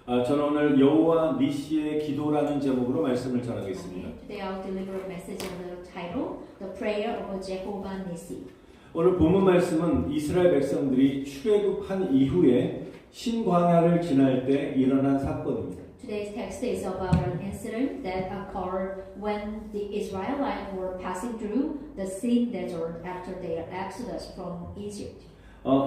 저는 오늘 여호와 니시의 기도라는 제목으로 말씀을 전하겠습니다. Today I'll deliver a message on the title, The Prayer of Jehovah Nissi. 오늘 본문 말씀은 이스라엘 백성들이 출애굽한 이후에 신광야를 지날 때 일어난 사건입니다. Today's text is about an incident that occurred when the Israelites were passing through the Sin Desert after their exodus from Egypt.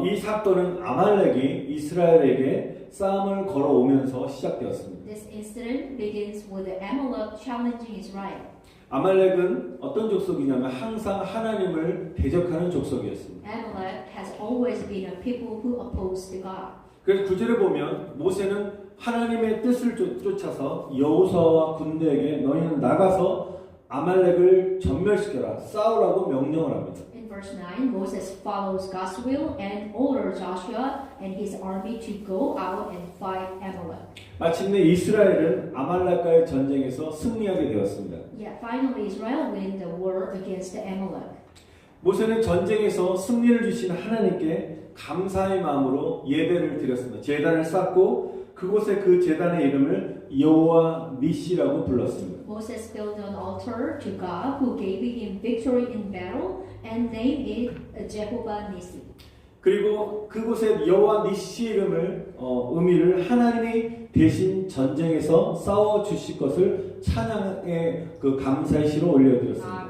이 사건은 아말렉이 이스라엘에게 싸움을 걸어오면서 시작되었습니다. This incident begins with the Amalek challenging Israel. 아말렉은 어떤 족속이냐면 항상 하나님을 대적하는 족속이었습니다. Amalek has always been a people who opposed God. 그래서 9절에 보면 모세는 하나님의 뜻을 쫓아서 여호수아와 군대에게 너희는 나가서 아말렉을 전멸시켜라 싸우라고 명령을 합니다. In verse 9, Moses follows God's will and orders Joshua and his army to go out and fight Amalek. 마침내 이스라엘은 아말렉과의 전쟁에서 승리하게 되었습니다. Yet finally Israel win the war against Amalek. 모세는 전쟁에서 승리를 주신 하나님께 감사의 마음으로 예배를 드렸습니다. 제단을 쌓고 그곳에 그 제단의 이름을 여호와 니시라고 불렀습니다. Moses built an altar to God who gave him victory in battle and named it Jehovah Nissi. 그리고 그곳에 여호와 니시 이름을 의미를 하나님이 대신 전쟁에서 싸워 주실 것을 찬양의 그 감사의 시로 올려드렸습니다.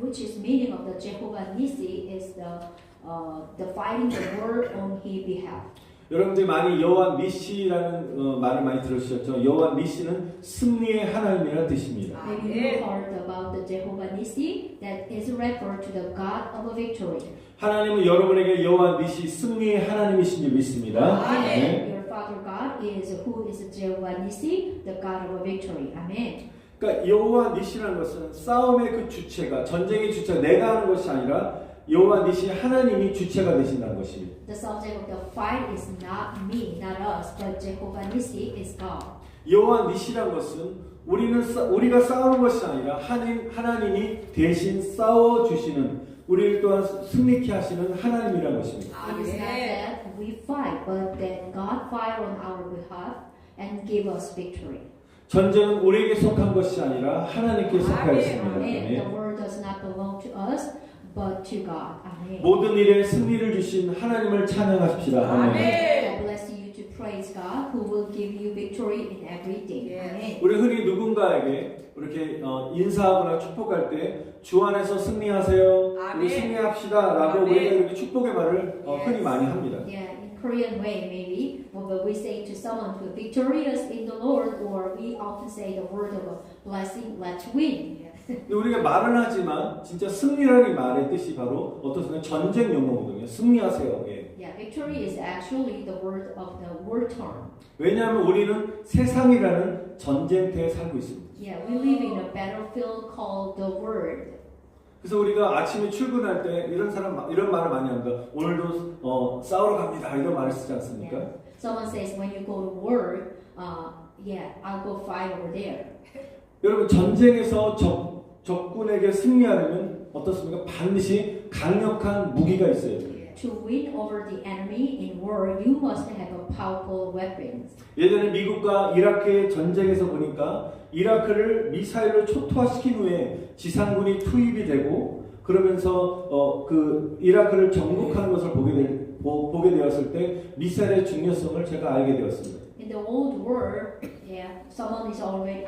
Which is meaning of the Jehovah Nissi is the fighting the war on his behalf. 여러분들이 많이 여호와 니시라는 말을 많이 들으셨죠? 여호와 니시는 승리의 하나님이라는 뜻입니다. Maybe you heard about the Jehovah Nissi that is referred to the God of victory. 하나님은 여러분에게 여호와 니시 승리의 하나님이신 줄 믿습니다. Amen. Your Father God is who is Jehovah Nissi, the God of victory. Amen. 그러니까 여호와 니시라는 것은 싸움의 그 주체가 전쟁의 주체가 내가 하는 것이 아니라 여호와 니시 하나님이 주체가 되신다는 것입니다. The subject of the fight is not me, not us, but Jehovah Nissi is God. 여호와 니시라는 것은 우리가 싸우는 것이 아니라 하나님이 대신 싸워 주시는 우리를 또한 승리케 하시는 하나님이라는 것입니다. It is not that we fight, but that God fight on our behalf and give us victory. 전쟁은 우리에게 속한 것이 아니라 하나님께 속하였습니다. Amen. The world does not belong to us, but to God. Amen. 모든 일에 승리를 주신 하나님을 찬양하십시다. 아멘. God bless you to praise God, who will give you victory in everything. Amen. 우리 흔히 누군가에게 이렇게 인사하거나 축복할 때 주 안에서 승리하세요. 우리 승리합시다라고 우리가 이렇게 축복의 말을 흔히 많이 합니다. Yeah, in Korean way maybe, but we say to someone who is victorious in the Lord, or we often say the word of blessing, let's win. 우리가 말은 하지만 진짜 승리라는 이 말의 뜻이 바로 어떤 순간 전쟁 용어거든요. 승리하세요. 예. Yeah, victory is actually the word of the war term. 왜냐하면 우리는 세상이라는 전쟁터에 살고 있습니다. Yeah, we live in a battlefield called the world. 그래서 우리가 아침에 출근할 때 이런 말을 많이 합니다. 오늘도 싸우러 갑니다. 이런 말을 쓰지 않습니까? Yeah. Someone says when you go to work, yeah, I'll go fight over there. 여러분 전쟁에서 적군에게 승리하려면 어떻습니까? 반드시 강력한 무기가 있어야 돼요. To win over the enemy in war, you must have a powerful weapons. 예전에 미국과 이라크의 전쟁에서 보니까 이라크를 미사일로 초토화시킨 후에 지상군이 투입이 되고 그러면서 그 이라크를 정복하는 것을 보게 되었을 때 미사일의 중요성을 제가 알게 되었습니다. In the old war, yeah, someone is already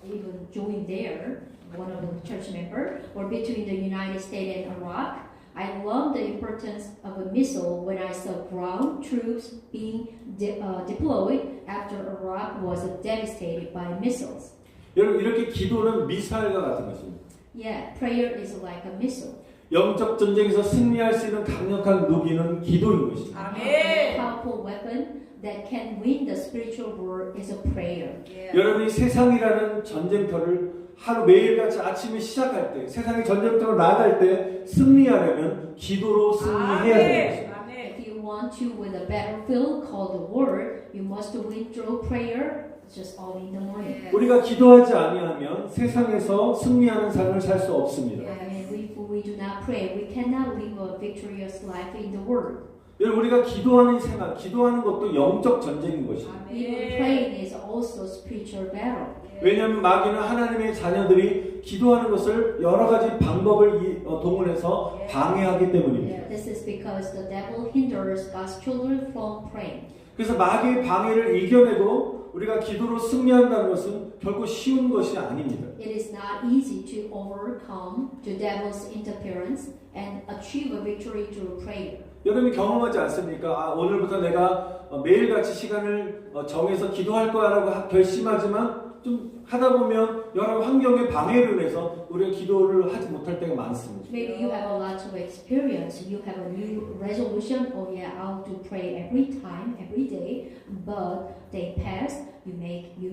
even joined there, one of the church member, or between the United States and Iraq. I learned the importance of a missile when I saw ground troops being deployed after Iraq was devastated by missiles. 여러분 이렇게 기도는 미사일과 같은 것입니다. Yeah, prayer is like a missile. 영적 전쟁에서 승리할 수 있는 강력한 무기는 기도인 것입니다. A powerful weapon that can win the spiritual war is a prayer. 여러분이 세상이라는 전쟁터를 하루 매일같이 아침에 시작할 때 세상의 전쟁터로 나아갈 때 승리하려면 기도로 승리해야 되는 것입니다. If you want to win a battlefield called the war, you must win through prayer just early in the morning. 우리가 기도하지 아니하면 세상에서 승리하는 삶을 살 수 없습니다. And if we do not pray, we cannot live a victorious life in the world. 여러분 우리가 기도하는 생활, 기도하는 것도 영적 전쟁인 것입니다. Even praying is also spiritual battle. 왜냐하면 마귀는 하나님의 자녀들이 기도하는 것을 여러 가지 방법을 동원해서 방해하기 때문입니다. This is because the devil hinders God's children from praying. 그래서 마귀의 방해를 이겨내고 우리가 기도로 승리한다는 것은 결코 쉬운 것이 아닙니다. It is not easy to overcome the devil's interference and achieve a victory through prayer. 여러분이 경험하지 않습니까? 오늘부터 내가 매일같이 시간을 정해서 기도할 거야라고 결심하지만 좀 하다 보면 여러 환경의 방해로 인해서 우리가 기도를 하지 못할 때가 많습니다. Maybe you have a lot of experience. You have a new resolution. Oh yeah, I'll do pray every time, every day. But they pass. You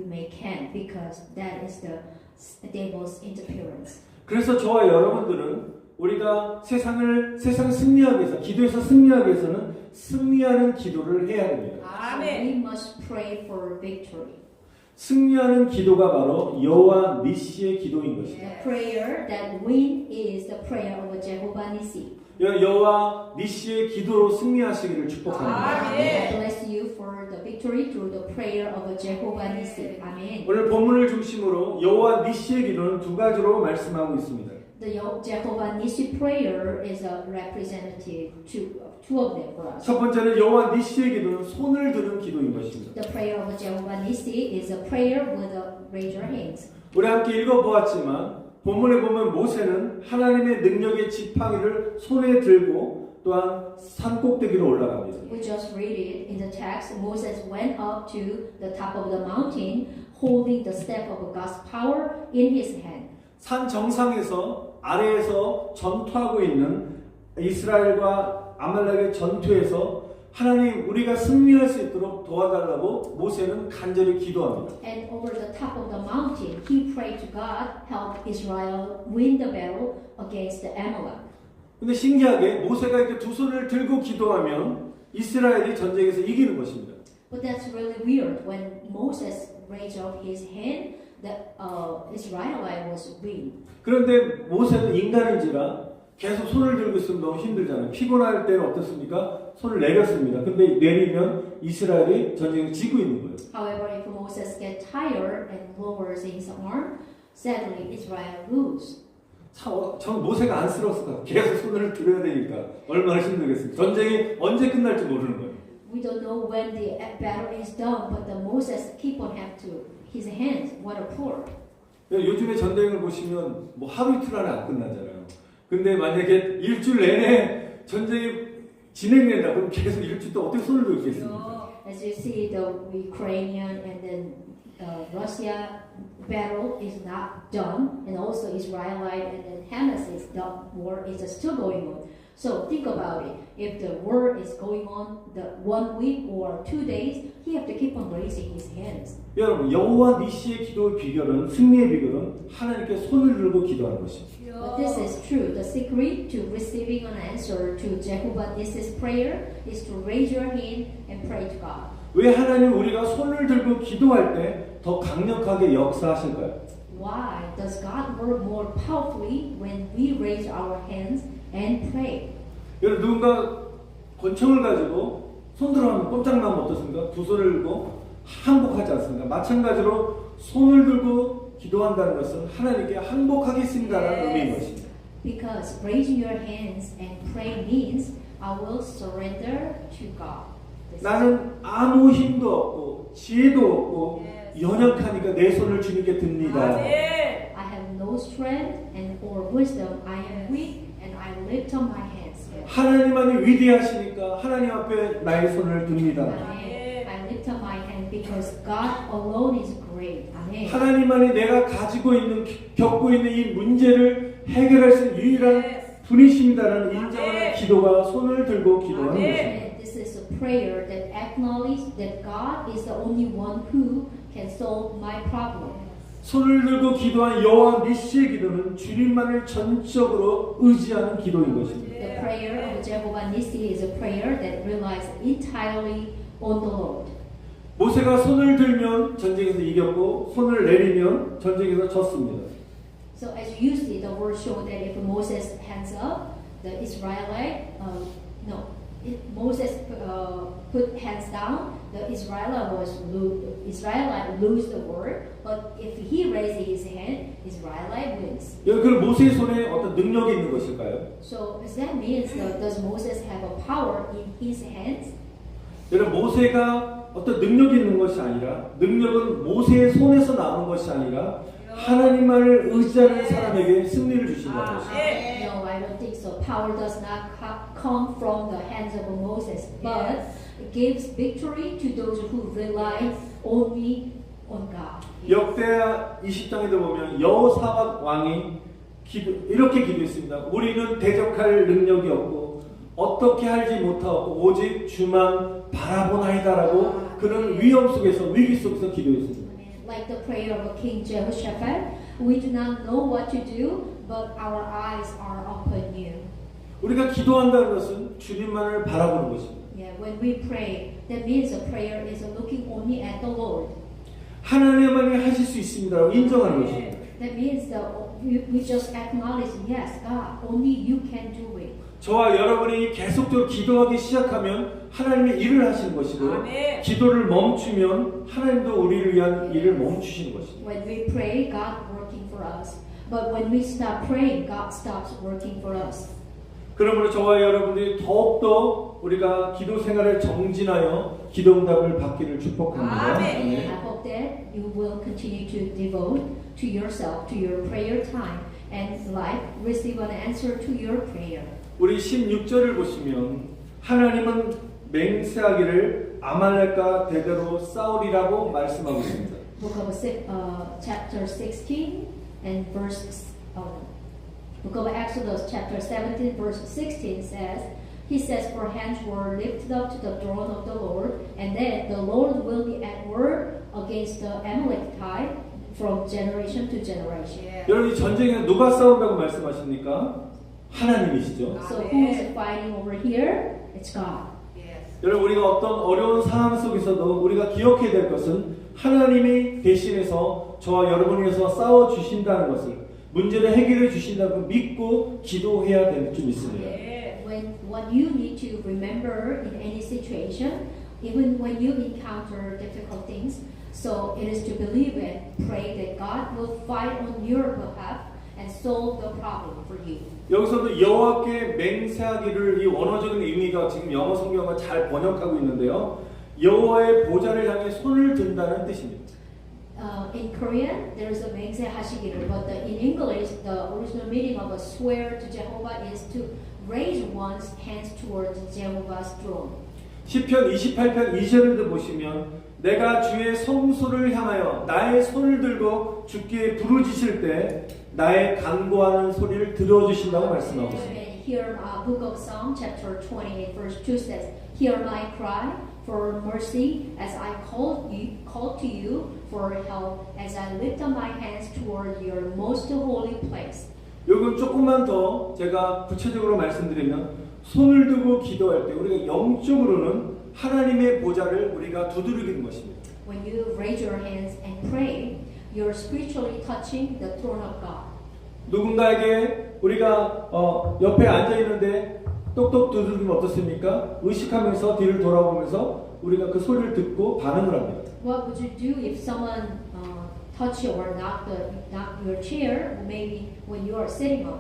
may can't because that is the devil's interference. 그래서 저와 여러분들은 우리가 세상 승리하기 위해서 기도에서 승리하기 위해서는 승리하는 기도를 해야 됩니다. So we must pray for victory. 승리하는 기도가 바로 여호와 니시의 기도인 것입니다. The prayer that wins is the prayer of Jehovah Nissi. 여호와 니시의 기도로 승리하시기를 축복합니다. I bless you for the victory through the prayer of Jehovah Nissi. Amen. 오늘 본문을 중심으로 여호와 니시의 기도는 두 가지로 말씀하고 있습니다. The Jehovah Nissi prayer is a representative two of them for us. 첫 번째는 여호와 니시의 기도는 손을 드는 기도인 것입니다. The prayer of Jehovah Nissi is a prayer with a raise your hands. 우리 함께 읽어보았지만 본문에 보면 모세는 하나님의 능력의 지팡이를 손에 들고 또한 산 꼭대기로 올라갑니다. We just read it in the text. Moses went up to the top of the mountain, holding the staff of God's power in his hand. 산 정상에서 아래에서 전투하고 있는 이스라엘과 아말렉의 전투에서 하나님 우리가 승리할 수 있도록 도와달라고 모세는 간절히 기도합니다. And over the top of the mountain, he prayed to God, help Israel win the battle against the Amalek. 근데 신기하게 모세가 이렇게 두 손을 들고 기도하면 이스라엘이 전쟁에서 이기는 것입니다. But that's really weird. When Moses raised up his hand, the Israelite was win. 그런데 모세는 인간인지라 계속 손을 들고 있으면 너무 힘들잖아요. 피곤할 때는 어떻습니까? 손을 내렸습니다. 근데 내리면 이스라엘이 전쟁을 지고 있는 거예요. However, if Moses gets tired and lowers his arm, sadly Israel lose. 전 모세가 안쓰러웠을 것 같아요. 계속 손을 들어야 되니까 얼마나 힘들겠습니까? 전쟁이 언제 끝날지 모르는 거예요. We don't know when the battle is done, but the Moses keep on have to his hands. What a poor. 요즘에 전쟁을 보시면 뭐 하루 이틀 안에 안 끝나잖아요. 근데 만약에 일주일 내내 전쟁이 진행된다 그럼 계속 일주일 동안 어떻게 손을 들고 있겠습니까? As you see, the Ukrainian and then Russia battle is not done, and also Israelite and then Hamas is done. War is still going on. So think about it. If the war is going on the 1 week or 2 days, he have to keep on raising his hands. 여러분 여호와 니시의 기도의 비결은 승리의 비결은 하나님께 손을 들고 기도하는 것입니다. But this is true. The secret to receiving an answer to Jehovah Nissi's prayer is to raise your hand and pray to God. 왜 하나님 우리가 손을 들고 기도할 때 더 강력하게 역사하실까요? Why does God work more powerfully when we raise our hands and pray? 여러분 누군가 권총을 가지고 손 들어가면 꼼짝 나면 어떻습니까? 두 손을 들고 항복하지 않습니까? 마찬가지로 손을 들고 기도한다는 것은 하나님께 항복하겠습니다라는 의미인 것입니다. Because raising your hands and pray means I will surrender to God. 나는 아무 힘도 없고 지혜도 없고 연약하니까 내 손을 주님께 듭니다. I have no strength and or wisdom. I am weak and I lift up my hands. 하나님만이 위대하시니까 하나님 앞에 나의 손을 듭니다. Amen. I lift up my hand because God alone is great. Amen. 하나님만이 내가 가지고 있는 겪고 있는 이 문제를 해결할 수 있는 유일한 분이십니다라는 인정하는 기도가 손을 들고 기도하는 것입니다. And this is a prayer that acknowledges that God is the only one who can solve my problem. 손을 들고 기도한 여호와 니시의 기도는 주님만을 전적으로 의지하는 기도인 것입니다. The prayer of Jehovah Nissi is a prayer that relies entirely on the Lord. 모세가 손을 들면 전쟁에서 이겼고 손을 내리면 전쟁에서 졌습니다. So as you see, the word shows that if Moses hands up, the Israelite, Moses put hands down, the Israelite lose the war. But if he raises his hand, Israelite wins. 그 모세의 손에 어떤 능력이 있는 것일까요? So does that mean does Moses have a power in his hands? 여러분 모세가 어떤 능력이 있는 것이 아니라 능력은 모세의 손에서 나오는 것이 아니라 하나님만을 의지하는 사람에게 승리를 주신다는 것입니다. No, I don't think so. Power does not come from the hands of Moses, but it gives victory to those who rely only on God. 역대하 20장에도 보면 여호사밧 왕이 이렇게 기도했습니다. 우리는 대적할 능력이 없고 어떻게 할지 못하고 오직 주만 바라보나이다라고 그는 위험 속에서 위기 속에서 기도했습니다. Like the prayer of King Jehoshaphat, we do not know what to do, but our eyes are upon you. 우리가 기도한다는 것은 주님만을 바라보는 것입니다. Yeah, when we pray, that means the prayer is looking only at the Lord. 하나님만이 하실 수 있습니다라고 인정하는 것입니다. That means that we just acknowledge, yes, God, only you can do it. 저와 여러분이 계속적으로 기도하기 시작하면 하나님의 일을 하시는 것이고 아멘. 기도를 멈추면 하나님도 우리를 위한 일을 멈추시는 것입니다. When we pray, God working for us. But when we stop praying, God stops working for us. 그러므로 저와 여러분들이 더욱더 우리가 기도 생활을 정진하여 기도응답을 받기를 축복합니다. 아멘. I hope that you will continue to devote to yourself, to your prayer time, and life receive an answer to your prayer. 우리 16절을 보시면 하나님은 맹세하기를 아말렉과 대대로 싸우리라고 말씀하고 있습니다. Book of chapter 16 and Book of Exodus chapter 17 verse 16 says, He says, for hands were lifted up to the throne of the Lord, and then the Lord will be at war against the Amalekite from generation to generation. 여러분 이 전쟁에 누가 싸운다고 말씀하십니까? 하나님이시죠. So who is fighting over here? It's God. 여러분 우리가 어떤 어려운 상황 속에서도 우리가 기억해야 될 것은 하나님이 대신해서 저와 여러분을 위해서 싸워 주신다는 것을 문제를 해결해 주신다고 믿고 기도해야 될 줄 믿습니다. What you need to remember in any situation, even when you encounter difficult things, so it is to believe and pray that God will fight on your behalf and solve the problem for you. 여기서도 여호와께 맹세하기를 이 원어적인 의미가 지금 영어 성경과 잘 번역하고 있는데요. 여호와의 보좌를 향해 손을 든다는 뜻입니다. In Korean, there is a 맹세하시기를, but in English, the original meaning of a swear to Jehovah is to raise one's hands towards Jehovah's throne. 시편 28편 2절에도 보시면 내가 주의 성소를 향하여 나의 손을 들고 주께 부르짖을 때 나의 간구하는 소리를 들어주신다고 말씀하고 있습니다. And here, Book of Psalm, chapter 28, verse 2 says, Hear my cry for mercy as I call to you for help as I lift up my hands toward your most holy place. 요금 조금만 더 제가 구체적으로 말씀드리면 손을 들고 기도할 때 우리가 영적으로는 하나님의 보좌를 우리가 두드리는 것입니다. When you raise your hands and pray, you're spiritually touching the throne of God. 누군가에게 우리가 옆에 앉아 있는데 똑똑 두드리면 어떻습니까? 의식하면서 뒤를 돌아보면서 우리가 그 소리를 듣고 반응을 합니다. What would you do if someone touch you or knock your chair, maybe when you are sitting on?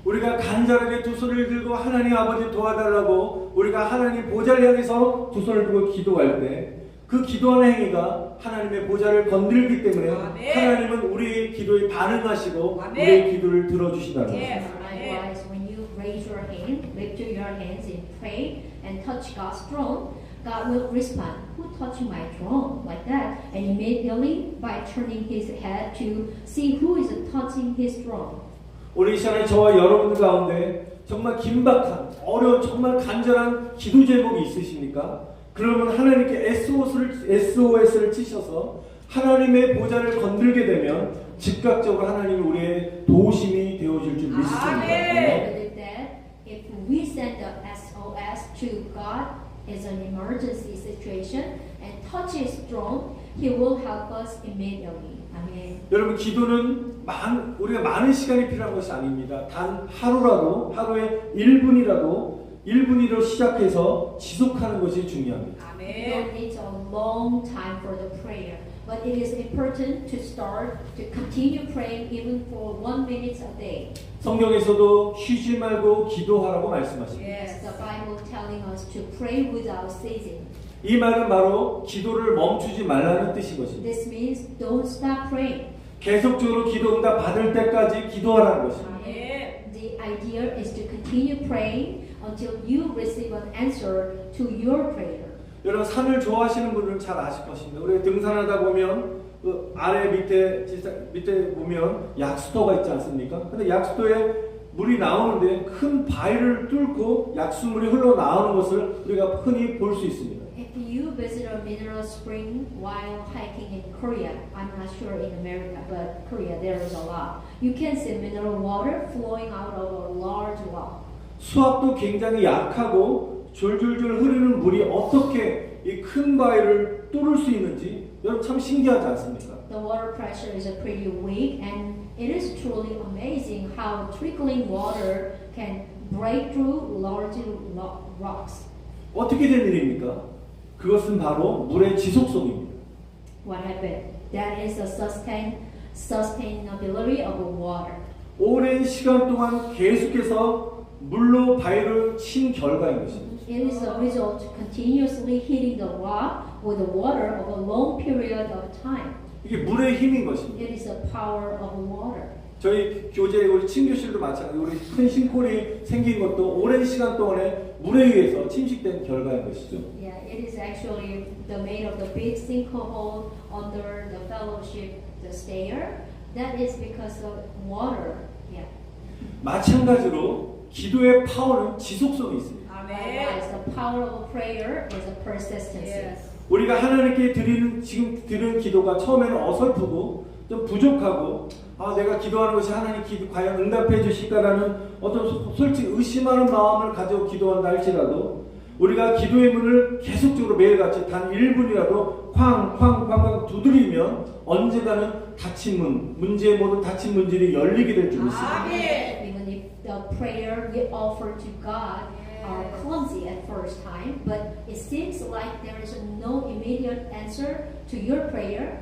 우리가 간절하게 두 손을 들고 하나님 아버지 도와달라고 우리가 하나님 보좌를 향해서 두 손을 들고 기도할 때 그 기도하는 행위가 하나님의 보좌를 건들기 때문에 아멘. 하나님은 우리의 기도에 반응하시고 아멘. 우리의 기도를 들어주신다는 것입니다. Likewise, when you raise your hand, lift your hands and pray and touch God's throne, God will respond. Who touched my throne? Like that. And immediately, by turning his head to see who is touching his throne. 우리 이 시간에 저와 여러분들 가운데 정말 긴박한 어려운 정말 간절한 기도 제목이 있으십니까? 그러면 하나님께 SOS를 치셔서 하나님의 보좌를 건들게 되면 즉각적으로 하나님이 우리의 도우심이 되어줄 줄 믿습니다. 아멘. Believe that if we send the SOS to God as an emergency situation and touch his throne, he will help us immediately. Amen. 여러분 기도는 우리가 많은 시간이 필요한 것이 아닙니다. 단 하루라도 하루에 1분이라도 1분이로 시작해서 지속하는 것이 중요합니다. You 아멘. don't need a long time for the prayer, but it is important to start to continue praying even for 1 minute a day. 성경에서도 쉬지 말고 기도하라고 말씀하십니다. Yes, the Bible telling us to pray without ceasing. 이 말은 바로 기도를 멈추지 말라는 뜻인 것입니다. This means don't stop praying. 계속적으로 기도 응답 받을 때까지 기도하라는 것입니다. 아멘. The idea is to continue praying until you receive an answer to your prayer. 여러분 산을 좋아하시는 분들은 잘 아실 것입니다. 우리가 등산하다 보면 그 아래 밑에 보면 약수도가 있지 않습니까? 근데 약수도에 물이 나오는데 큰 바위를 뚫고 약수물이 흘러나오는 것을 우리가 흔히 볼 수 있습니다. If you visit a mineral spring while hiking in Korea, I'm not sure in America, but Korea there is a lot. You can see mineral water flowing out of a large rock. 수압도 굉장히 약하고 졸졸졸 흐르는 물이 어떻게 이 큰 바위를 뚫을 수 있는지 여러분 참 신기하지 않습니까? The water pressure is pretty weak, and it is truly amazing how trickling water can break through large rocks. 어떻게 된 일입니까? 그것은 바로 물의 지속성입니다. What happened? That is the sustainability of water. 오랜 시간 동안 계속해서 물로 바위를 친 결과인 것입니다. It is a result of continuously hitting the rock with the water of a long period of time. 이게 물의 힘인 것입니다. It is the power of water. 저희 교재 우리 침교실도 마찬가지로 우리 큰 신골이 생긴 것도 오랜 시간 동안에 물에 의해서 침식된 결과인 것이죠. Yeah, it is actually the made of the big sinkhole under the fellowship, the stair. That is because of water. Yeah. 마찬가지로 기도의 파워는 지속성이 있습니다. Likewise, the power of prayer is a persistency. Yes. 우리가 하나님께 지금 드리는 기도가 처음에는 어설프고 좀 부족하고 내가 기도하는 것이 하나님 과연 응답해 주실까라는 어떤 솔직히 의심하는 마음을 가지고 기도한다 할지라도 우리가 기도의 문을 계속적으로 매일같이 단 1분이라도 쾅쾅쾅쾅 두드리면 언젠가는 닫힌 문제의 모든 닫힌 문들이 열리게 될 줄 믿습니다. Even if the prayer we offer to God are clumsy at first time, but it seems like there is no immediate answer to your prayer.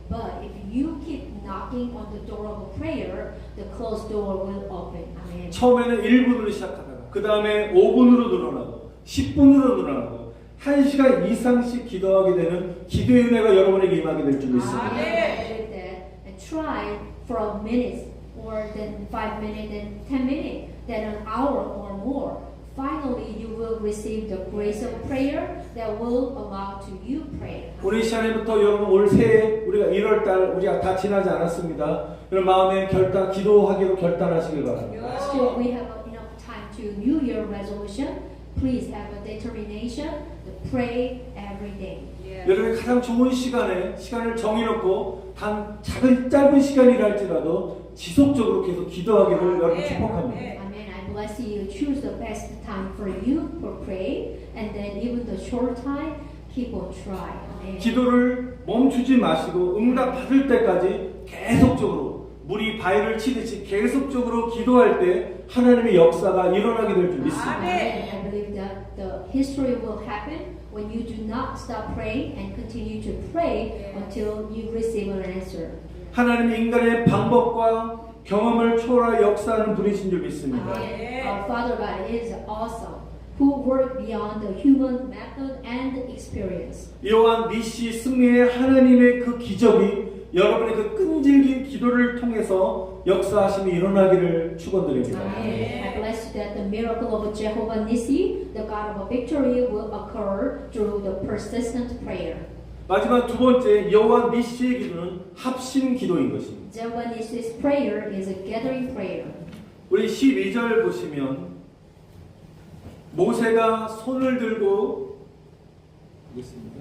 But if you keep knocking on the door of a prayer, the closed door will open. Amen. 처음에는 1분으로 시작하다가 그 다음에 5분으로 늘어나고 10분으로 늘어나고 1시간 이상씩 기도하게 되는 기도의 은혜가 여러분에게 임하게 될 줄 믿습니다. With that, and try for a minute, or then 5 minutes, then 10 minutes, then an hour or more. Finally, you will receive the grace of prayer that will allow to you pray. 우리 시간에부터 여러분 올 새해 우리가 1월달 우리가 다 지나지 않았습니다. 그런 마음에 기도하기로 결단하시길 바랍니다. Still, we have enough time to New Year resolution. Please have a determination to pray every day. 여러분이 가장 좋은 시간을 정해놓고 단 짧은 시간이라 할지라도 지속적으로 계속 기도하기를 여러분 축복합니다. Amen. I bless you. Choose the best time for you for pray, and then even the short time, keep on trying. Amen. 기도를 멈추지 마시고 응답 받을 때까지 계속적으로 물이 바위를 치듯이 계속적으로 기도할 때 하나님의 역사가 일어나게 될 줄 믿습니다. Amen. I believe that the history will happen when you do not stop praying and continue to pray until you receive an answer. 하나님이 인간의 방법과 경험을 초월하 역사하는 분이신 줄 믿습니다. Amen. Our Father God is awesome, who work beyond the human method and experience. 이러한 니시 승리의 하나님의 그 기적이 여러분의 그 끈질긴 기도를 통해서 역사하심이 일어나기를 축원드립니다. Amen. I bless you that the miracle of Jehovah Nissi, the God of victory, will occur through the persistent prayer. 마지막 두 번째 여호와 니시의 기도는 합심 기도인 것입니다. Jehovah Nissi's prayer is a gathering prayer. 우리 12절 보시면 모세가 손을 들고 보겠습니다.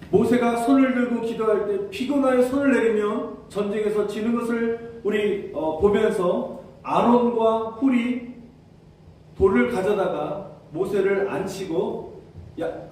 모세가 손을 들고 기도할 때 피곤하여 손을 내리면 전쟁에서 지는 것을 우리 보면서 아론과 훌이 돌을 가져다가 모세를 앉히고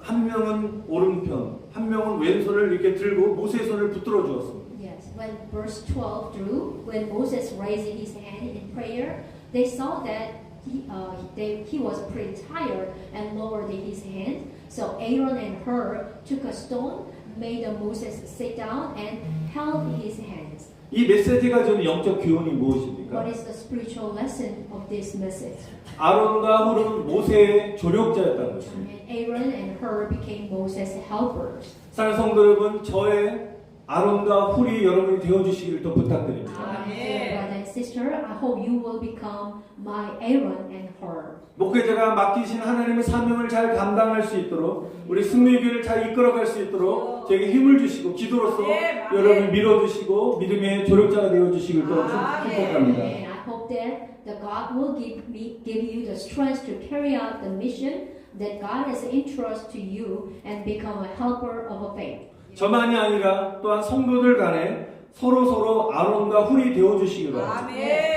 한 명은 오른편, 한 명은 왼손을 이렇게 들고 모세의 손을 붙들어 주었습니다. Yes, when verse 12 through, when Moses raised his hand in prayer, they saw that he was pretty tired and lowered his hand. So Aaron and Hur took a stone, made Moses sit down, and held his hands. 이 메시지가 주는 영적 교훈이 무엇입니까? What is the spiritual lesson of this message? 아론과 훌은 모세의 조력자였다는 것입니다. And Aaron and Hur became Moses' helpers. 사랑하는 성도 여러분, 저의 아론과 훌이 여러분이 되어주시기를 또 부탁드립니다. Dear brother and sister, I hope you will become my Aaron and Hur. 목회자가 맡기신 하나님의 사명을 잘 감당할 수 있도록 우리 승리교회를 잘 이끌어갈 수 있도록 저에게 힘을 주시고 기도로서 여러분을 밀어주시고 믿음의 조력자가 되어주시길 또 축복합니다. And I hope that the God will give you the strength to carry out the mission that God has entrusted to you and become a helper of a faith. 저만이 아니라 또한 성도들 간에 서로 아론과 훌이 되어주시길 바랍니다.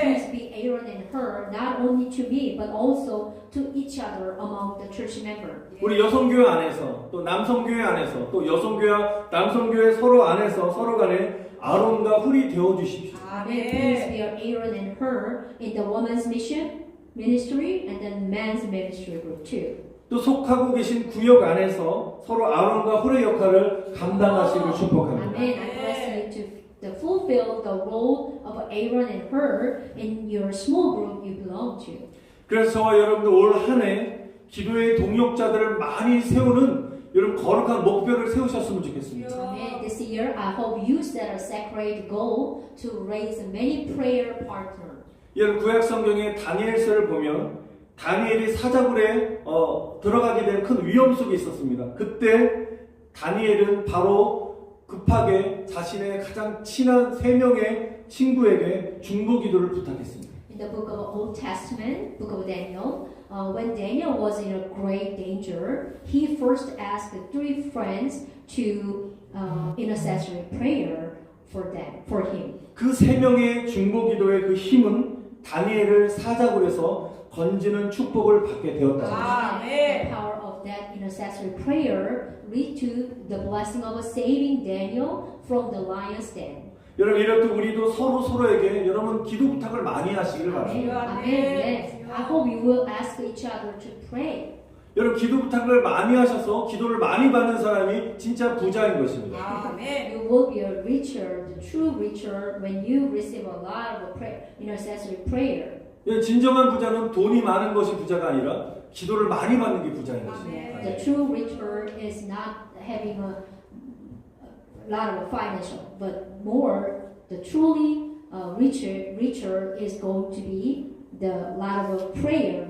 Please be Aaron and Hur, not only to me but also to each other among the church members. 우리 여성교회 안에서 또 남성교회 안에서 또 여성교회와 남성교회 서로 안에서 서로 간에 아론과 훌이 되어주십시오. Please be Aaron and Hur in the women's mission ministry and then men's ministry group too. 또 속하고 계신 구역 안에서 서로 아론과 훌의 역할을 감당하시길 축복합니다. Amen. I bless you to fulfill the role of Aaron and Hur in your small group you belong to. 그래서 저와 여러분들 올 한 해 기도의 동력자들을 많이 세우는 여러분 거룩한 목표를 세우셨으면 좋겠습니다. Amen. This year, I hope you set a sacred goal to raise many prayer partners. 여러분 구약 성경의 다니엘서를 보면 다니엘이 사자굴에 들어가게 된 큰 위험 속에 있었습니다. 그때 다니엘은 바로 급하게 자신의 가장 친한 3명의 친구에게 중보 기도를 부탁했습니다. In the book of Old Testament, book of Daniel, when Daniel was in a great danger, he first asked 3 friends to intercessory prayer for him. 그 3명의 중보 기도의 그 힘은 다니엘을 사자굴에서 건지는 축복을 받게 되었다. The power of that intercessory prayer lead to the blessing of saving Daniel from the lion's den. 여러분 이렇듯 우리도 서로에게 여러분 기도 부탁을 많이 하시길 바랍니다. Amen. Yes. I hope you will ask each other to pray. 여러분 기도 부탁을 많이 하셔서 기도를 많이 받는 사람이 진짜 부자인 것입니다. You will be a richer, the true richer, when you receive a lot of intercessory prayer. 진정한 부자는 돈이 많은 것이 부자가 아니라 기도를 많이 받는 게 부자인 것입니다. The true richer is not having a lot of financial, but more the truly richer is going to be the lot of prayer.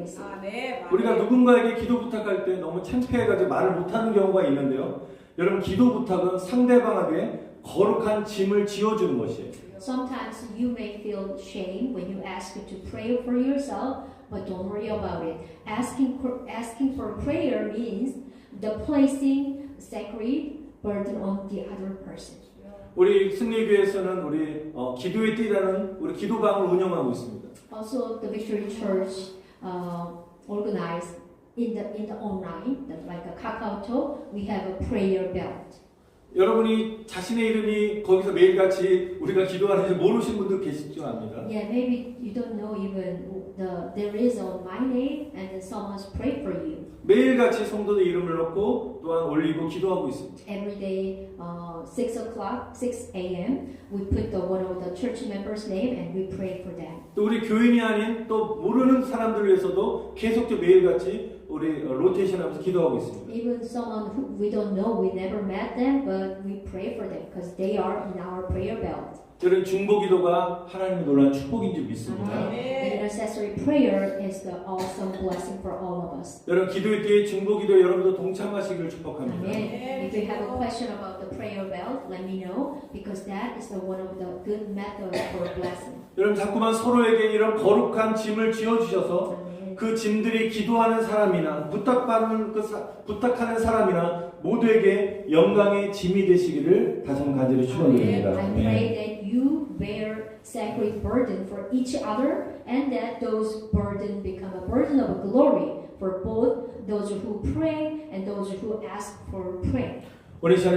우리가 누군가에게 기도 부탁할 때 너무 창피해가지고 말을 못하는 경우가 있는데요. 여러분 기도 부탁은 상대방에게 거룩한 짐을 지어주는 것이에요. Sometimes you may feel shame when you ask to pray for yourself, but don't worry about it. Asking for prayer means the placing sacred burden on the other person. 우리 승리교회에서는 우리 기도의 띠라는 우리 기도방을 운영하고 있습니다. Also, the Victory Church organized in the online, like a KakaoTalk, we have a prayer belt. 여러분이 자신의 이름이 거기서 매일같이 우리가 기도하는지 모르시는 분들 계실 줄 압니다. Yeah, maybe you don't know even there is my name and then someone's pray for you. 매일같이 성도의 이름을 넣고 또한 올리고 기도하고 있습니다. Every day, 6 a.m., we put one of the church members' name and we pray for them. 또 우리 교인이 아닌 또 모르는 사람들을 위해서도 계속적으로 매일같이 우리 로테이션하면서 기도하고 있습니다. Even someone who we don't know, we never met them, but we pray for them because they are in our prayer belt. 저는 중보 기도가 하나님의 놀라운 축복인 줄 믿습니다. The intercessory prayer is the awesome blessing for all of us. 여러분 기도의 뒤에 중보 기도 여러분도 동참하시기를 축복합니다. Amen. If you have a question about the prayer belt, let me know because that is one of the good methods for blessing. 여러분 자꾸만 서로에게 이런 거룩한 짐을 지어주셔서 그 짐들이 기도하는 사람이나 부탁하는 사람이나 모두에게 영광의 짐이 되시기를 다시 한번 간절히 축원드립니다. I pray that you bear sacred burden for each other and that those burden become a burden of glory for both those who pray and those who ask for prayer. 우리 시간에